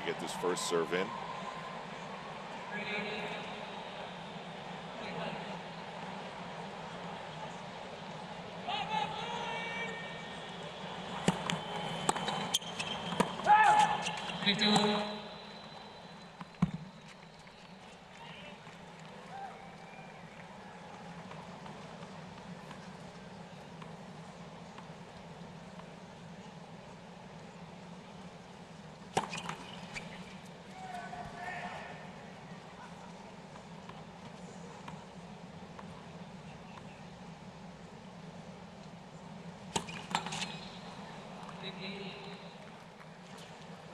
get this first serve in.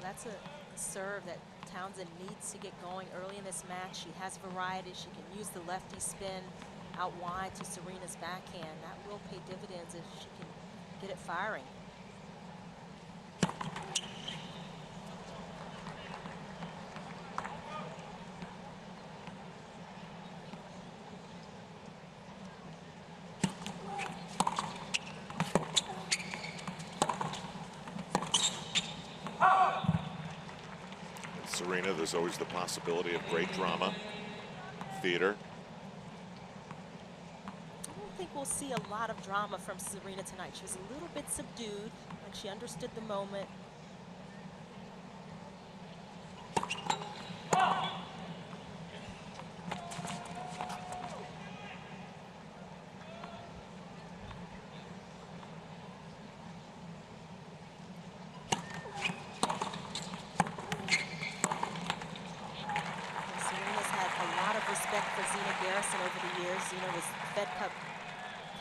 That's a serve that Townsend needs to get going early in this match. She has variety. She can use the lefty spin out wide to Serena's backhand. That will pay dividends if she can get it firing. Serena, there's always the possibility of great drama, theater. I don't think we'll see a lot of drama from Serena tonight. She was a little bit subdued, and she understood the moment. Zena was Fed Cup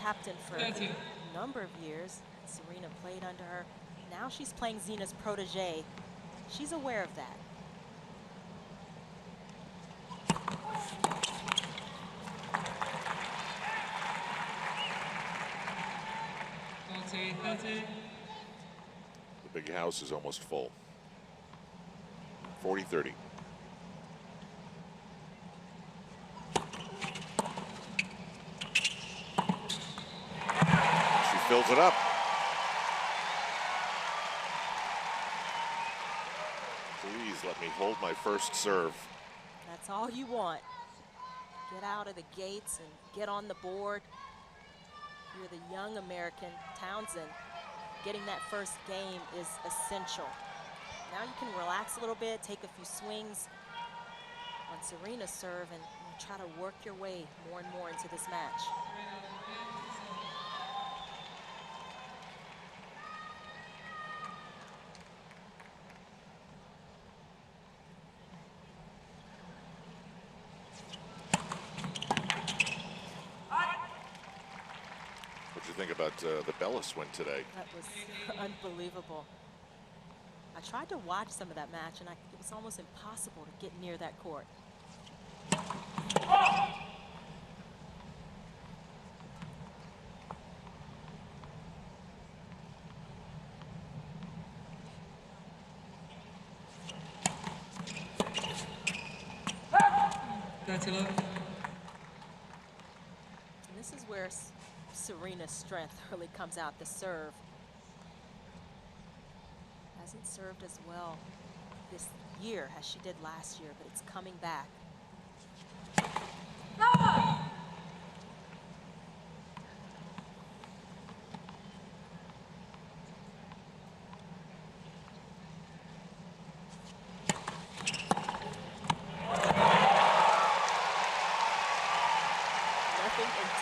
captain for a number of years. Serena played under her. Now she's playing Zena's protege. She's aware of that. The big house is almost full. 40-30. Fills it up. Please let me hold my first serve. That's all you want. Get out of the gates and get on the board. You're the young American, Townsend. Getting that first game is essential. Now you can relax a little bit, take a few swings on Serena's serve, and try to work your way more and more into this match. What do you think about the Bella swing today? That was unbelievable. I tried to watch some of that match, and it was almost impossible to get near that court. And this is where Serena's strength really comes out, the serve. Hasn't served as well this year as she did last year, but it's coming back.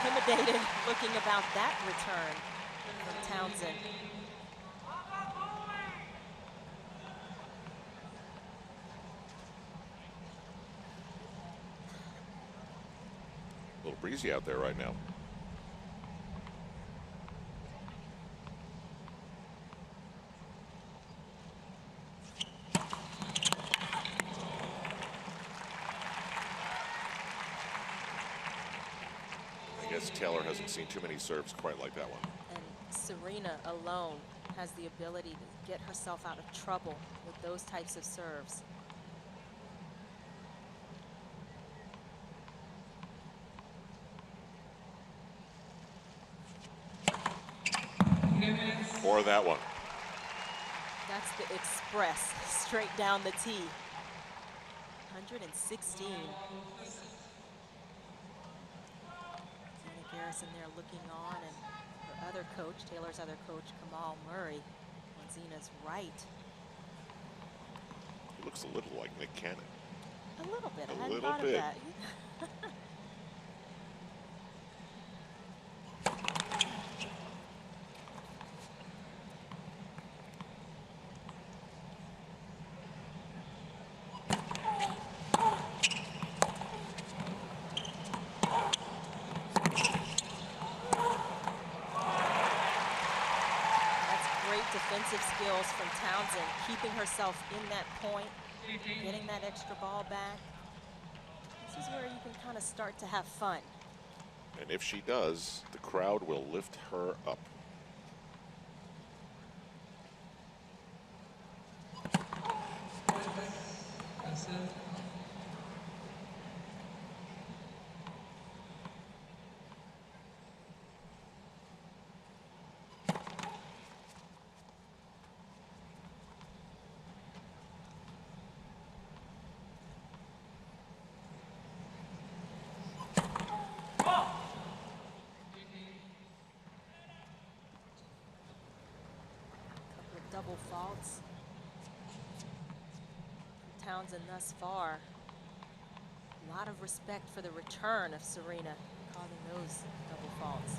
Intimidated looking about that return from Townsend. A little breezy out there right now. Taylor hasn't seen too many serves quite like that one. And Serena alone has the ability to get herself out of trouble with those types of serves. Or that one. That's the express, straight down the tee. 116. Zena Garrison there looking on, and her other coach, Taylor's other coach, Kamal Murray, on Zena's right. He looks a little like Nick Cannon. A little bit. A I hadn't little thought bit. of that. Defensive skills from Townsend, keeping herself in that point, getting that extra ball back. This is where you can kind of start to have fun. And if she does, the crowd will lift her up. Double faults for Townsend thus far. A lot of respect for the return of Serena, calling those double faults.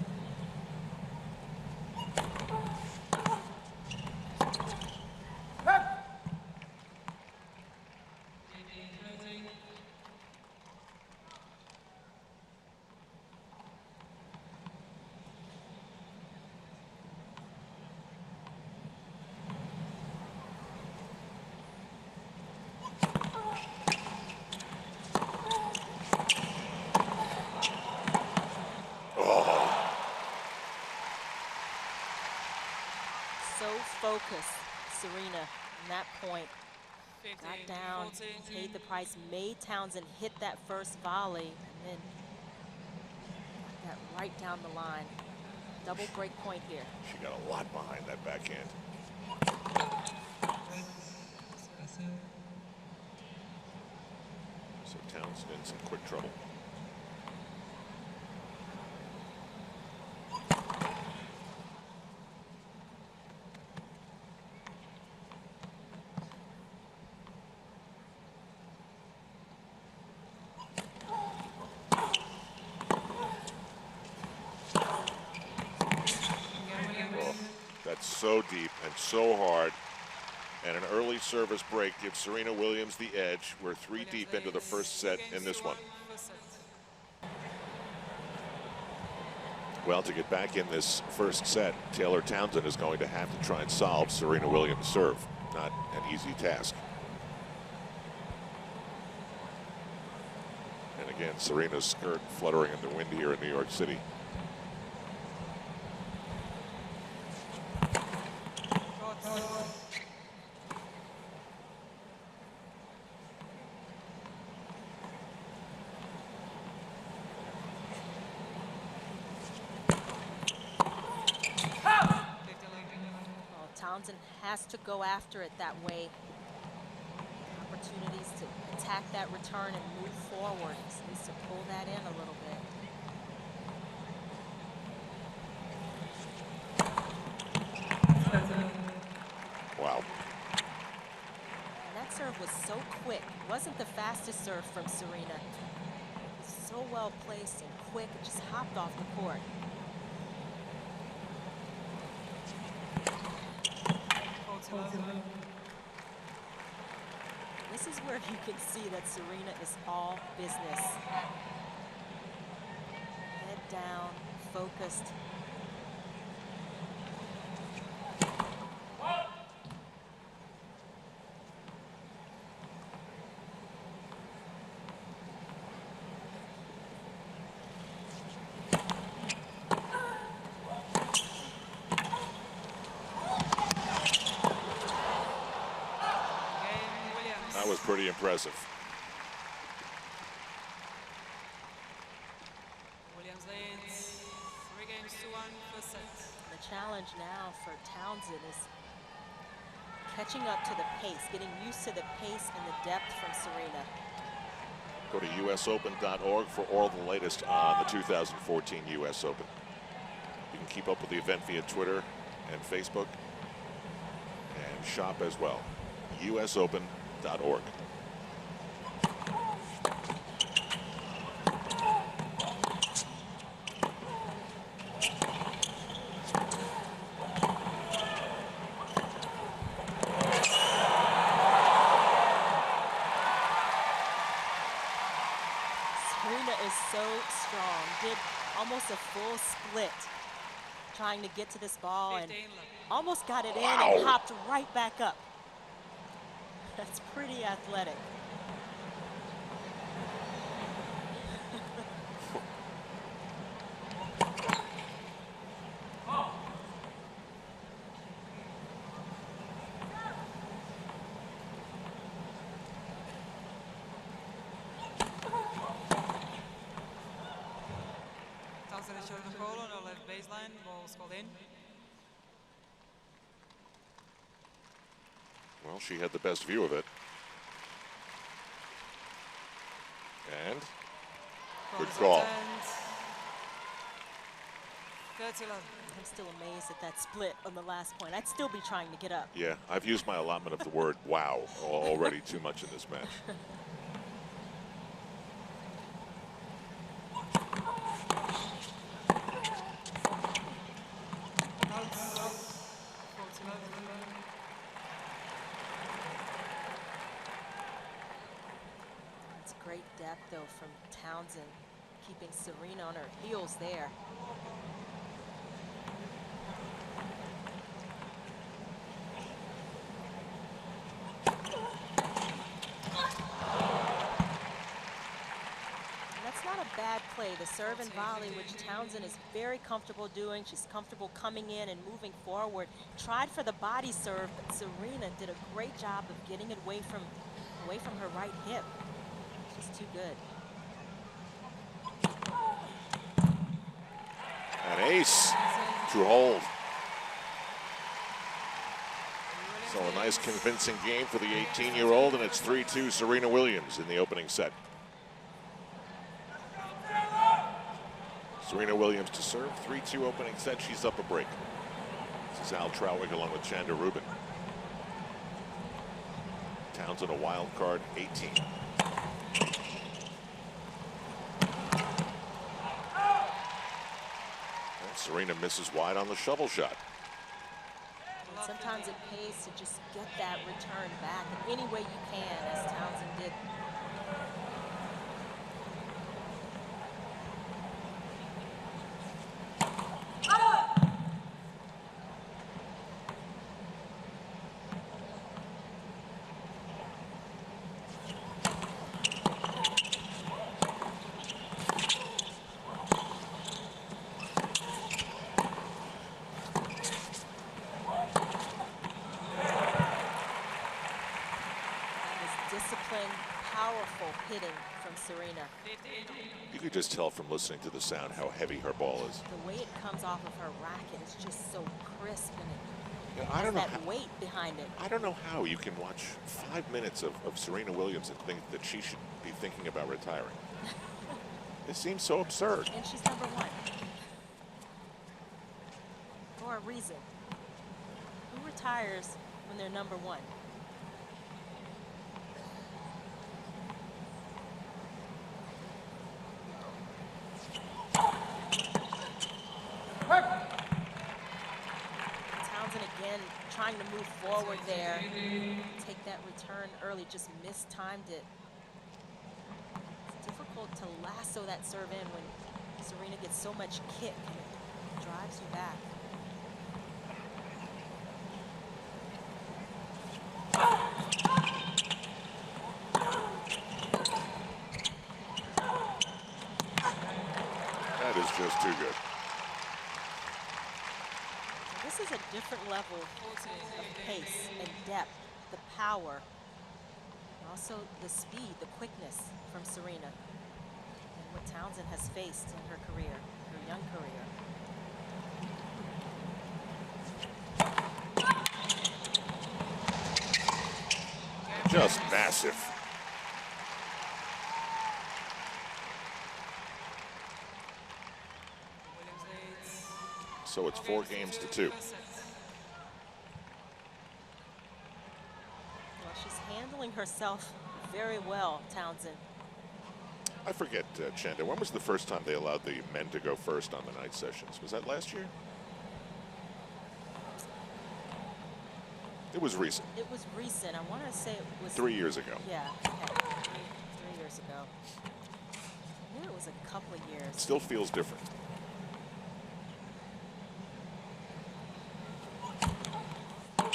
Focus, Serena, in that point. Got down, paid the price, made Townsend hit that first volley, and then got that right down the line. Double break point here. She got a lot behind that backhand. So Townsend in some quick trouble. So deep and so hard, and an early service break gives Serena Williams the edge. We're 3 deep into the first set in this one. Well, to get back in this first set, Taylor Townsend is going to have to try and solve Serena Williams' serve. Not an easy task. And again, Serena's skirt fluttering in the wind here in New York City. Townsend has to go after it that way. Opportunities to attack that return and move forward. Just needs to pull that in a little bit. Wow. And that serve was so quick. It wasn't the fastest serve from Serena. It was so well placed and quick. It just hopped off the court. This is where you can see that Serena is all business. Head down, focused. That was pretty impressive. Williams leads 3 games to 1 for set. The challenge now for Townsend is, catching up to the pace, getting used to the pace and the depth from Serena. Go to usopen.org for all the latest on the 2014 US Open. You can keep up with the event via Twitter and Facebook, and shop as well. usopen.org. Serena is so strong. Did almost a full split trying to get to this ball and almost got it in and hopped right back up. That's pretty athletic. Townsend is showing the ball on our left baseline. Ball's called in. Well, she had the best view of it. And good call. 30-11. I'm still amazed at that split on the last point. I'd still be trying to get up. Yeah, I've used my allotment of the word wow already too much in this match. It's great depth, though, from Townsend, keeping Serena on her heels there. And that's not a bad play. The serve and volley, which Townsend is very comfortable doing. She's comfortable coming in and moving forward. Tried for the body serve, but Serena did a great job of getting it away from her right hip. She's too good. An ace to hold. So a nice convincing game for the 18-year-old, and it's 3-2 Serena Williams in the opening set. Serena Williams to serve, 3-2 opening set. She's up a break. This is Al Trautwig along with Chanda Rubin. Townsend a wild card, 18. And Serena misses wide on the shovel shot. And sometimes it pays to just get that return back in any way you can, as Townsend did. Disciplined, powerful hitting from Serena. You could just tell from listening to the sound how heavy her ball is. The way it comes off of her racket is just so crisp, and You know, it has that weight behind it. I don't know how you can watch 5 minutes of Serena Williams and think that she should be thinking about retiring. It seems so absurd. And she's number one. For a reason. Who retires when they're number one? Townsend again trying to move forward there. Take that return early, just mistimed it. It's difficult to lasso that serve in when Serena gets so much kick and it drives you back. That is just too good. This is a different level of pace and depth, the power, and also the speed, the quickness from Serena, and what Townsend has faced in her career, her young career. Just massive. Williams leads. So it's 4 games to 2. First set. Well, she's handling herself very well, Townsend. I forget, Chenda, when was the first time they allowed the men to go first on the night sessions? Was that last year? It was recent. It was recent. I want to say it was 3 years ago. Yeah, okay. Three years ago. I knew it was a couple of years. Still feels different. Well,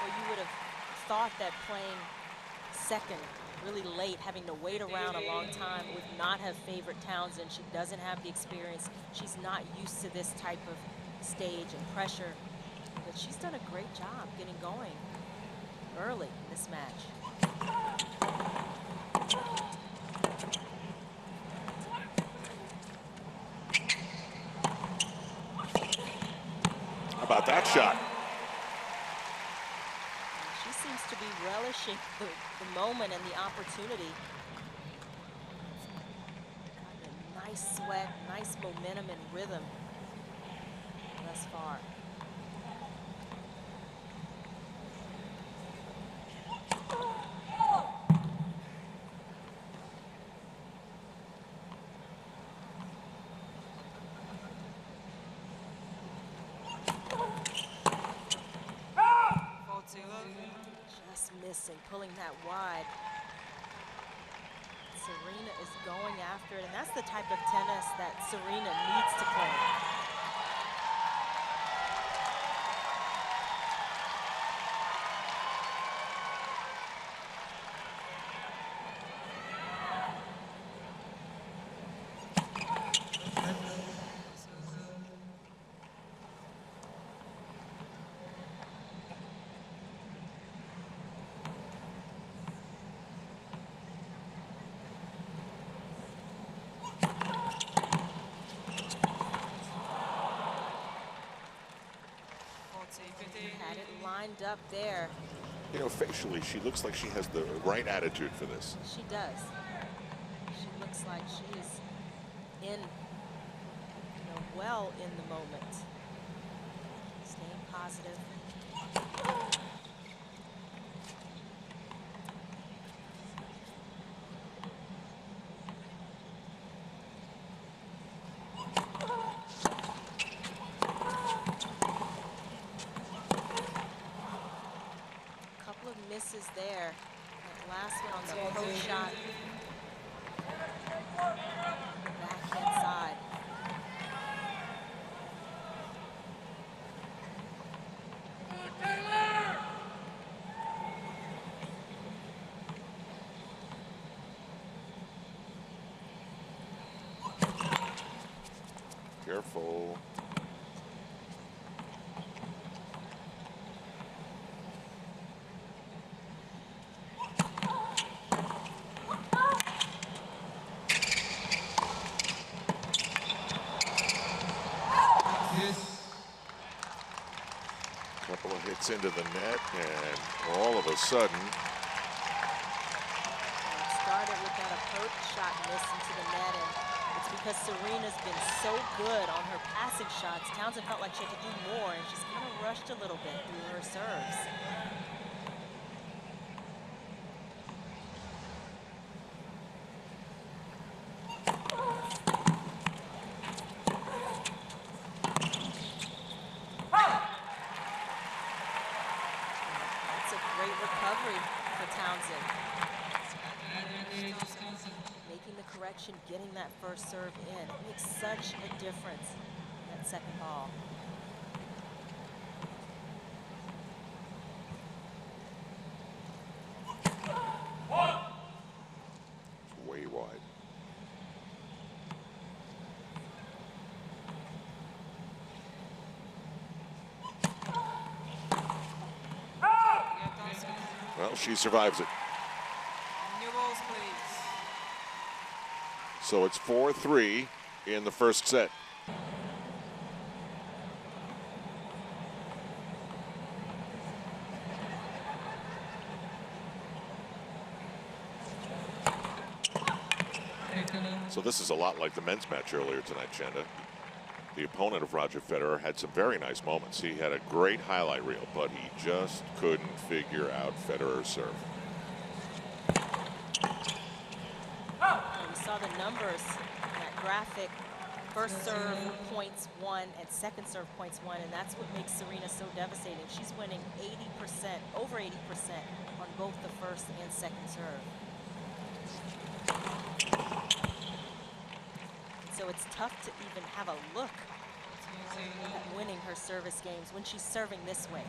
you would have thought that playing second really late, having to wait around a long time, would not have favored Townsend. She doesn't have the experience. She's not used to this type of stage and pressure. But she's done a great job getting going early in this match. How about that shot? She seems to be relishing the moment and the opportunity. Got a nice sweat, nice momentum and rhythm thus far. Just missing, pulling that wide. Serena is going after it, and that's the type of tennis that Serena needs to play. Had it lined up there. You know, facially, she looks like she has the right attitude for this. She does. She looks like she is in, well in the moment. Staying positive. Misses there. That last one on the approach shot. Backhand side. Careful. Couple of hits into the net, and all of a sudden, Started with that approach shot miss into the net, and it's because Serena's been so good on her passing shots. Townsend felt like she had to do more, and she's kind of rushed a little bit through her serves. Recovery for Townsend. Making the correction, getting that first serve in. It makes such a difference in that second ball. it's way wide. Well, she survives it. New balls, please. So it's 4-3 in the first set. So this is a lot like the men's match earlier tonight, Chenda. The opponent of Roger Federer had some very nice moments. He had a great highlight reel, but he just couldn't figure out Federer's serve. We saw the numbers in that graphic. First serve points 1 and second serve points 1, and that's what makes Serena so devastating. She's winning 80%, over 80% on both the first and second serve. So it's tough to even have a look at winning her service games when she's serving this way.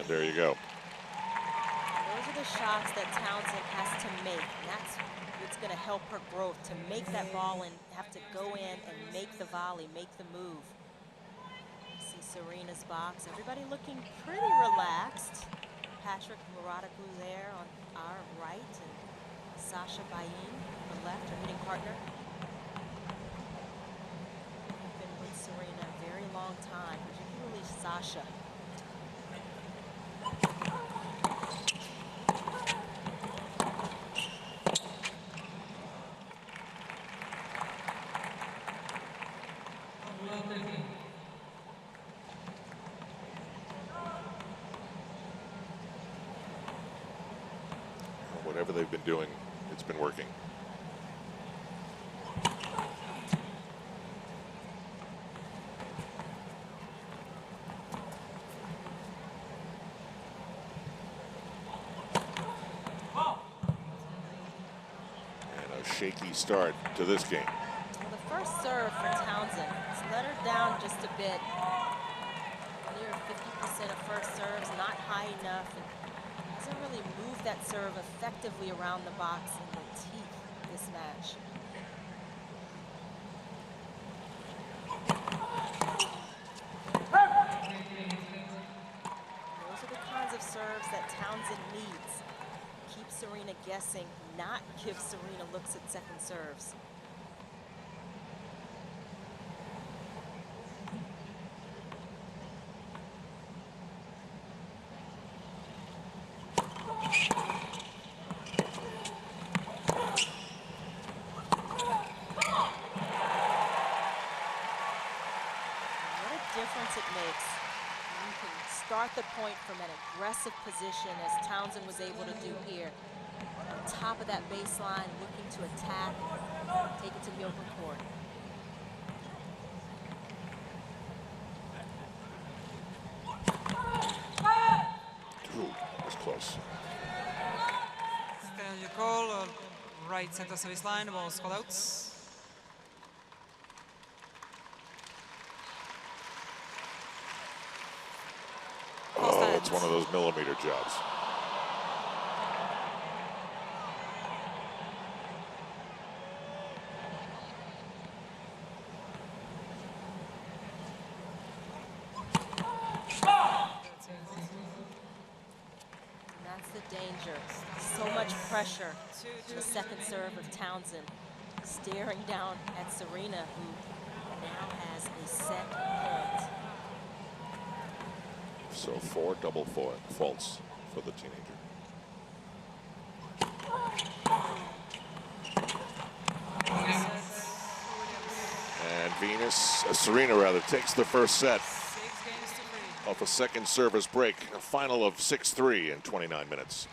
There you go. Those are the shots that Townsend has to make, and that's what's going to help her growth, to make that ball and have to go in and make the volley, make the move. See Serena's box, everybody looking pretty relaxed. Patrick Muratoglu there on our right, and Sasha Bain on the left, her hitting partner. Been with Serena a very long time, particularly Sasha. Whatever they've been doing, it's been working. And a shaky start to this game. Well, the first serve for Townsend, it's let her down just a bit. Near 50% of first serves, not high enough. And doesn't really move that serve effectively around the box in the teeth this match. Those are the kinds of serves that Townsend needs. Keep Serena guessing, not give Serena looks at second serves. Difference it makes. You can start the point from an aggressive position, as Townsend was able to do here. On top of that baseline, looking to attack, take it to the open court. Ooh, that's close. Still your call, right center service line, the ball is called out. Oh, it's one of those millimeter jobs. And that's the danger. So much pressure to the second serve of Townsend. Staring down at Serena, who now has a set point. So 4 double faults for the teenager. And Serena rather, takes the first set off a second service break. A final of 6-3 in 29 minutes.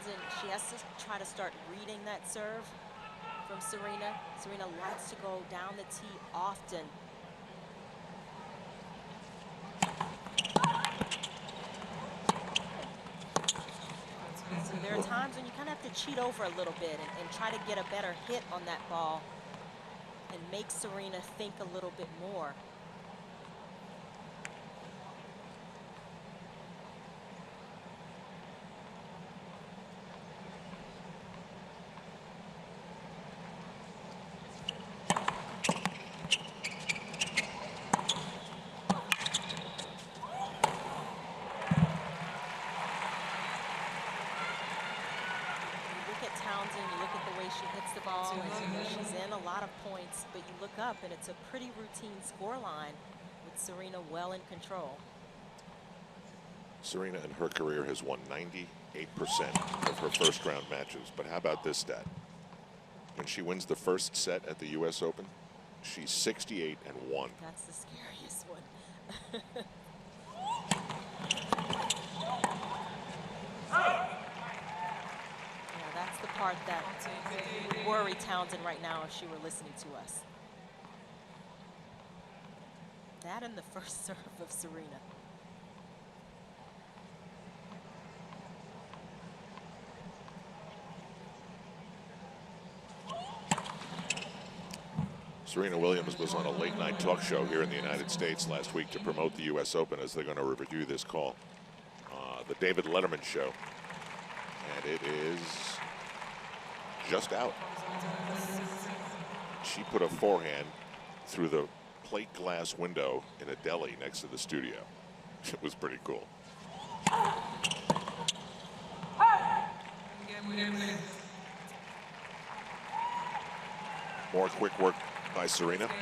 Townsend, she has to try to start reading that serve from Serena. Serena likes to go down the tee often. So there are times when you kind of have to cheat over a little bit and try to get a better hit on that ball and make Serena think a little bit more. Townsend, you look at the way she hits the ball, and she's in a lot of points, but you look up and it's a pretty routine score line with Serena well in control. Serena in her career has won 98% of her first round matches, but how about this stat? When she wins the first set at the US Open, she's 68-1. That's the scariest one. That's the part that would worry Townsend right now if she were listening to us. That and the first serve of Serena. Serena Williams was on a late-night talk show here in the United States last week to promote the US Open as they're going to review this call. The David Letterman Show. And it is just out. She put a forehand through the plate glass window in a deli next to the studio. It was pretty cool. More quick work by Serena. Well,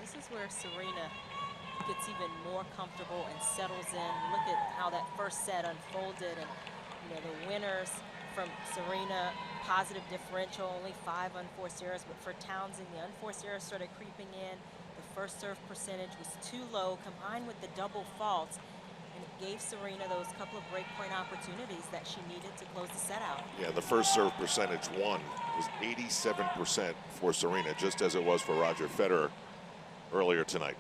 this is where Serena gets even more comfortable and settles in. Look at how that first set unfolded, and the winners from Serena, positive differential, only 5 unforced errors, but for Townsend, the unforced errors started creeping in. The first serve percentage was too low, combined with the double faults, and it gave Serena those couple of breakpoint opportunities that she needed to close the set out. Yeah, the first serve percentage won was 87% for Serena, just as it was for Roger Federer earlier tonight.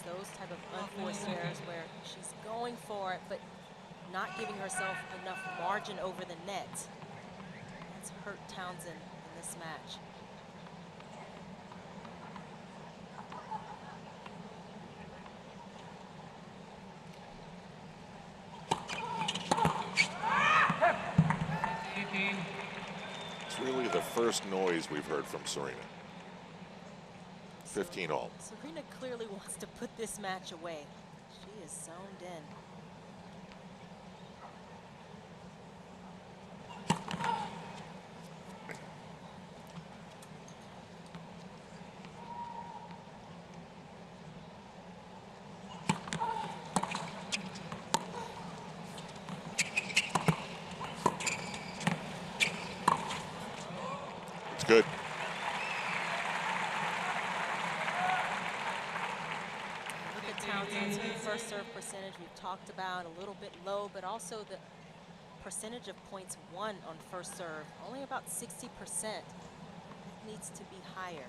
Those type of unforced errors where she's going for it but not giving herself enough margin over the net. That's hurt Townsend in this match. It's really the first noise we've heard from Serena. 15 all. Serena clearly wants to put this match away. She is zoned in. It's good. Townsend's first serve percentage we've talked about, a little bit low, but also the percentage of points won on first serve, only about 60%. It needs to be higher.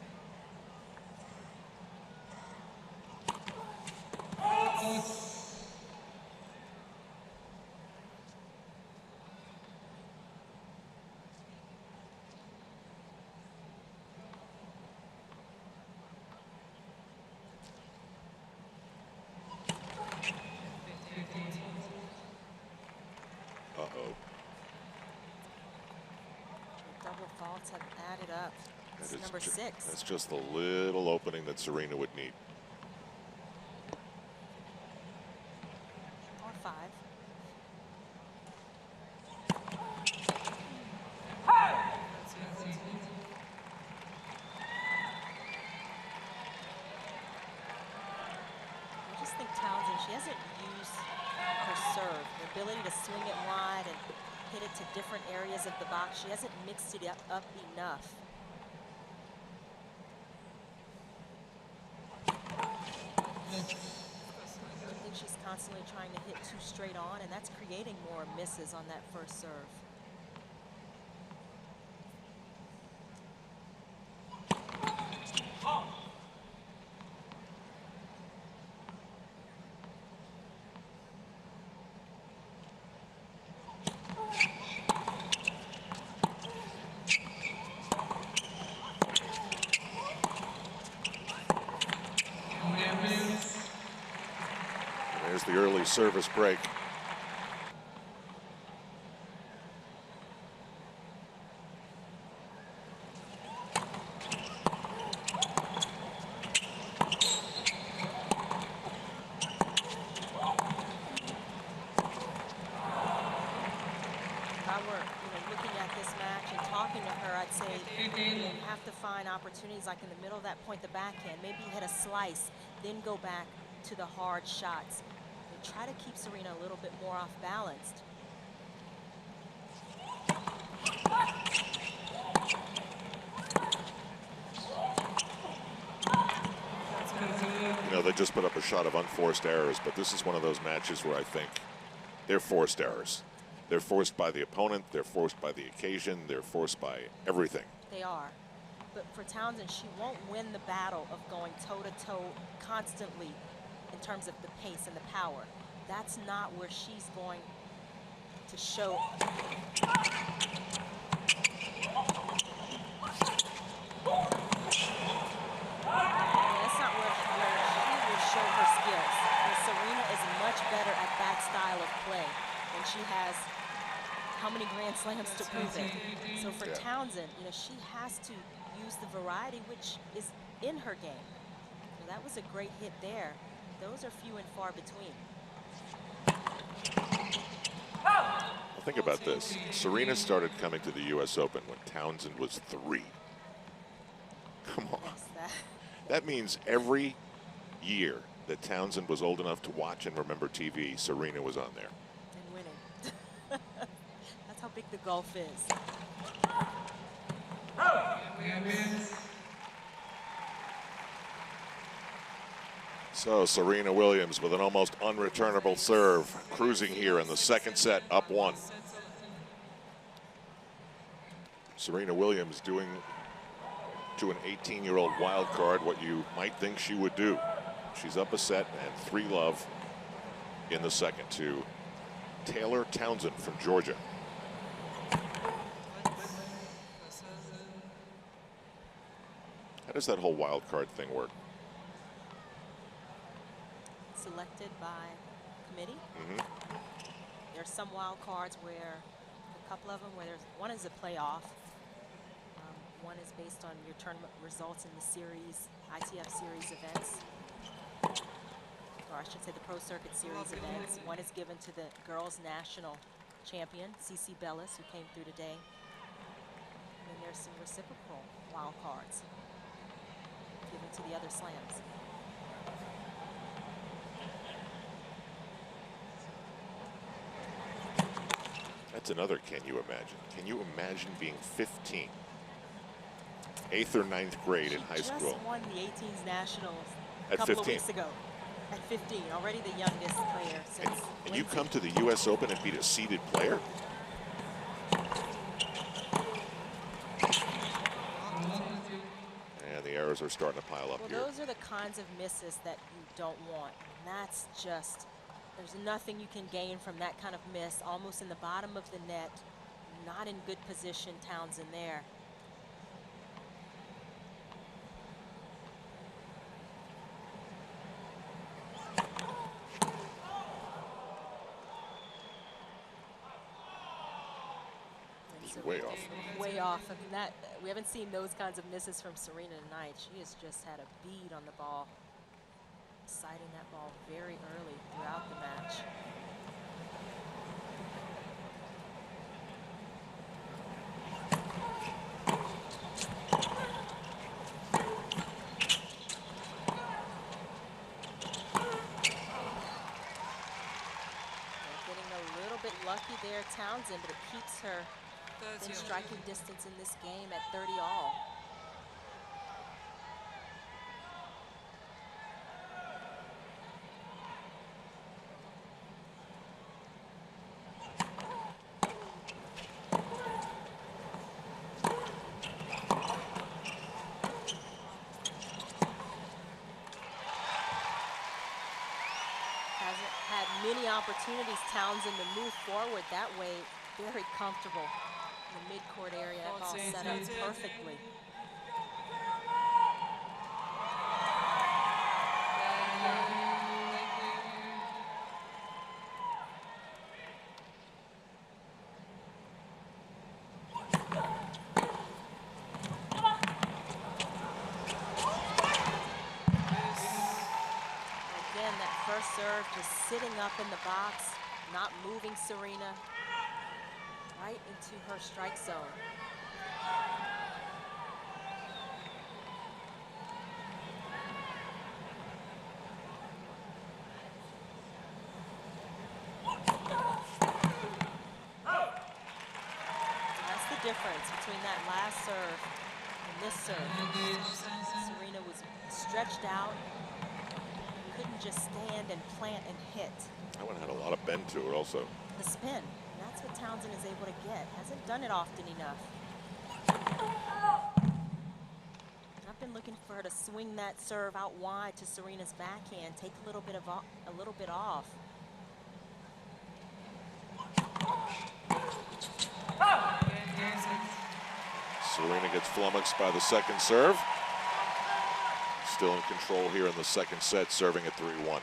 Faults have added up. It's number 6. That's just the little opening that Serena would need. Or 5. she hasn't used her serve, the ability to swing it wide and hit it to different areas of the box. She hasn't mixed it up enough. I think she's constantly trying to hit too straight on, and that's creating more misses on that first serve. There's the early service break. You have to find opportunities like in the middle of that point, the backhand, maybe hit a slice, then go back to the hard shots. And try to keep Serena a little bit more off balanced. You know, they just put up a shot of unforced errors, but this is one of those matches where I think they're forced errors. They're forced by the opponent, they're forced by the occasion, they're forced by everything. They are. But for Townsend, she won't win the battle of going toe-to-toe constantly in terms of the pace and the power. That's not where she's going to show. That's not where she will show her skills. And Serena is much better at that style of play than she has. How many Grand Slams to prove it? So for Townsend, you know, she has to use the variety which is in her game. So that was a great hit there. Those are few and far between. Well, think about this. Serena started coming to the U.S. Open when Townsend was 3. Come on. Yes, that means every year that Townsend was old enough to watch and remember TV, Serena was on there. And winning. That's how big the gulf is. So Serena Williams with an almost unreturnable serve, cruising here in the second set, up 1. Serena Williams doing to an 18-year-old wild card what you might think she would do. She's up a set and 3-love in the second to Taylor Townsend from Georgia. How does that whole wild card thing work? Selected by committee. There's some wild cards where a couple of them where one is a playoff. One is based on your tournament results in the series, ITF series events. Or I should say the Pro Circuit series events. One is given to the girls national champion, CC Bellis, who came through today. And then there's some reciprocal wild cards given to the other slams. That's another can you imagine. Can you imagine being 15? 8th or 9th grade in high school. She just won the 18s nationals a at couple 15. of weeks ago. At 15, already the youngest player since. And you come to the U.S. Open and beat a seeded player? And the errors are starting to pile up here. Those are the kinds of misses that you don't want. And that's just, there's nothing you can gain from that kind of miss. Almost in the bottom of the net, not in good position, Townsend there. Way off. Way off. I mean, that we haven't seen those kinds of misses from Serena tonight. She has just had a bead on the ball, sighting that ball very early throughout the match. there, Townsend, but it keeps her in striking distance in this game at 30 all. Many opportunities, Townsend, to move forward that way. Very comfortable in the mid-court area. All set up perfectly. First serve, just sitting up in the box, not moving Serena right into her strike zone. So that's the difference between that last serve and this serve. Serena was stretched out. Couldn't just stand and plant and hit. That one had a lot of bend to it also. The spin, that's what Townsend is able to get. Hasn't done it often enough. I've been looking for her to swing that serve out wide to Serena's backhand, take a little bit off. Serena gets flummoxed by the second serve. Still in control here in the second set, serving at 3-1. Williams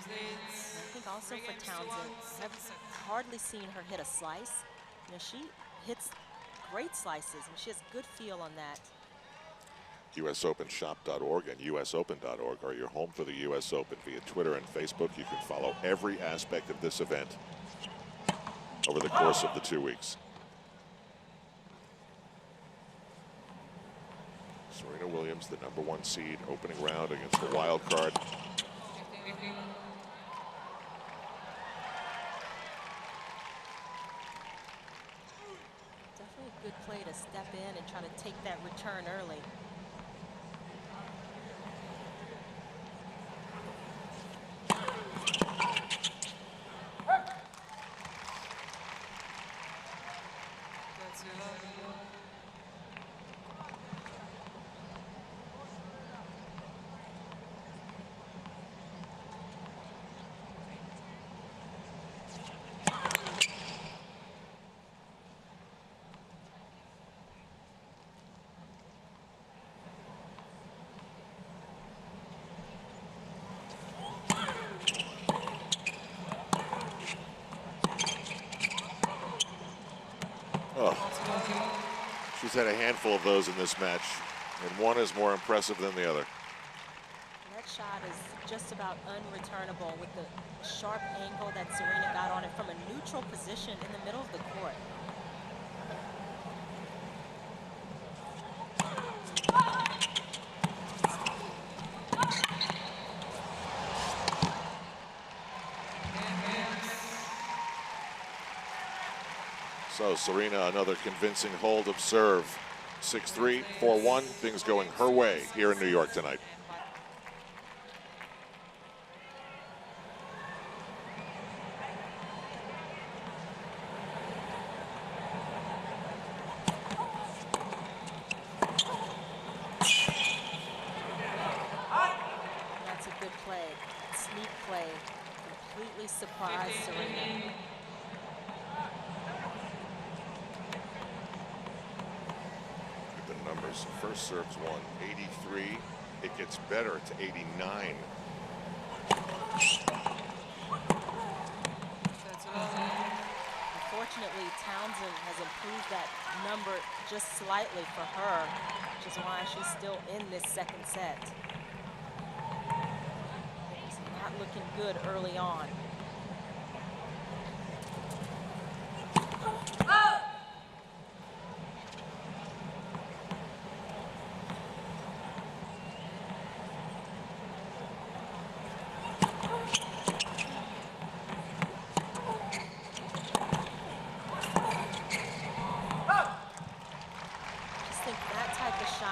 I think also for Townsend, I've hardly seen her hit a slice. You know, she hits great slices, and she has good feel on that. USOpenshop.org and USOpen.org are your home for the US Open. Via Twitter and Facebook, you can follow every aspect of this event over the course of the 2 weeks. Serena Williams, the #1 seed, opening round against the wild card. Definitely a good play to step in and try to take that return early. She's had a handful of those in this match, and one is more impressive than the other. That shot is just about unreturnable with the sharp angle that Serena got on it from a neutral position in the middle of the court. So Serena, another convincing hold of serve. 6-3, 4-1, things going her way here in New York tonight. That's a good play, sneak play, completely surprised Serena. Numbers. First serves 183. It gets better to 89. Unfortunately, Townsend has improved that number just slightly for her, which is why she's still in this second set. It's not looking good early on.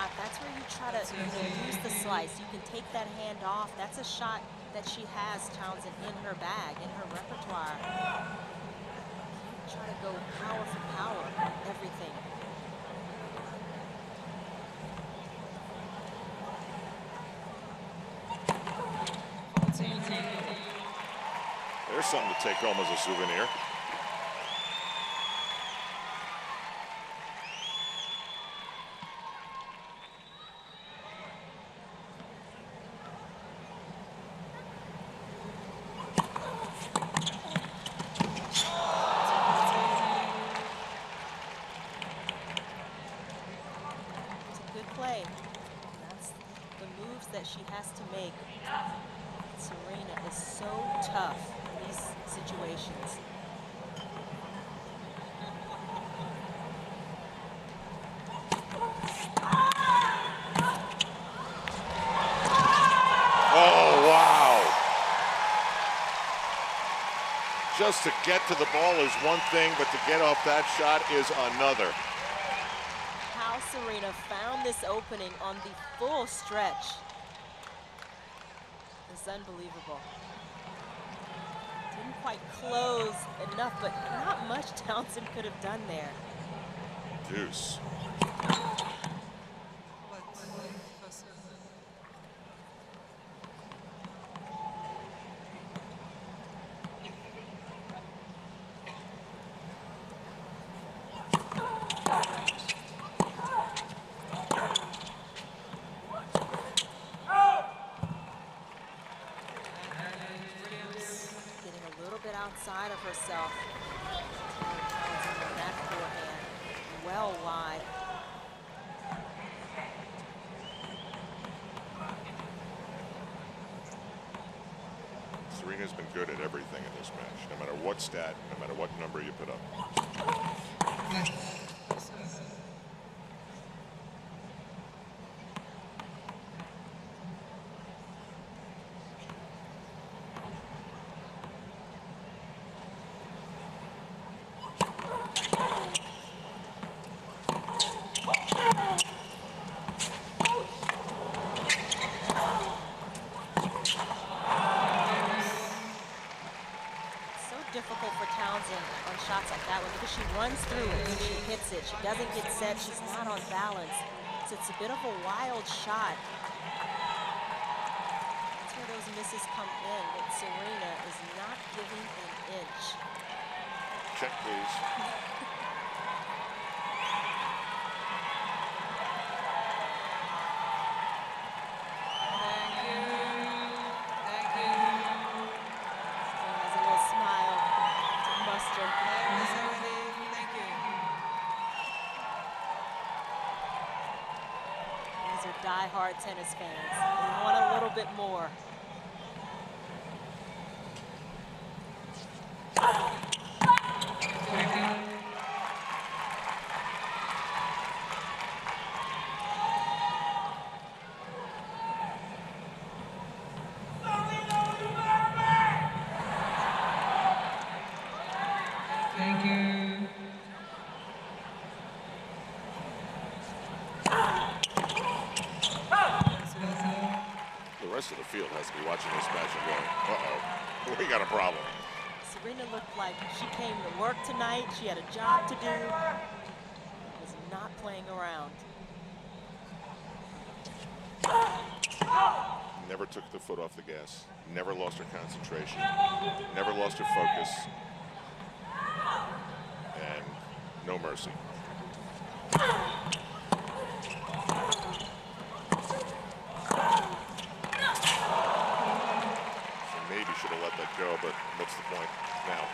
shot. That's where you try to use the slice. You can take that hand off. That's a shot that she has, Townsend, in her bag, in her repertoire. Can't try to go power for power on everything. There's something to take home as a souvenir. Play. And that's the moves that she has to make. Serena is so tough in these situations. Oh, wow. Just to get to the ball is one thing, but to get off that shot is another. Serena found this opening on the full stretch. It's unbelievable. Didn't quite close enough, but not much Townsend could have done there. Deuce. Outside of herself. Townsend on that forehand. Well wide. Serena's been good at everything in this match, no matter what stat, no matter what number you put up. Difficult for Townsend on shots like that one because she runs through it when she hits it. She doesn't get set. She's not on balance. So it's a bit of a wild shot. That's where those misses come in, but Serena is not giving an inch. Check, please. Die-hard tennis fans. They want a little bit more. Thank you. The rest of the field has to be watching this match and going, uh-oh, we got a problem. Serena looked like she came to work tonight. She had a job to do. Was not playing around. Never took the foot off the gas. Never lost her concentration. Never lost her focus. And no mercy. Maybe should have let that go, but what's the point now?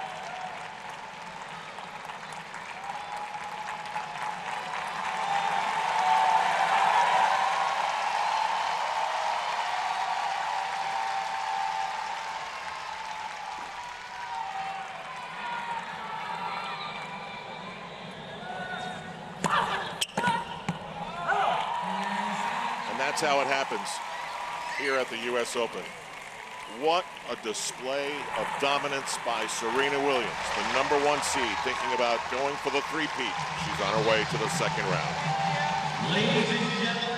And that's how it happens here at the US Open. What a display of dominance by Serena Williams, the #1 seed, thinking about going for the three-peat. She's on her way to the second round. Ladies and gentlemen.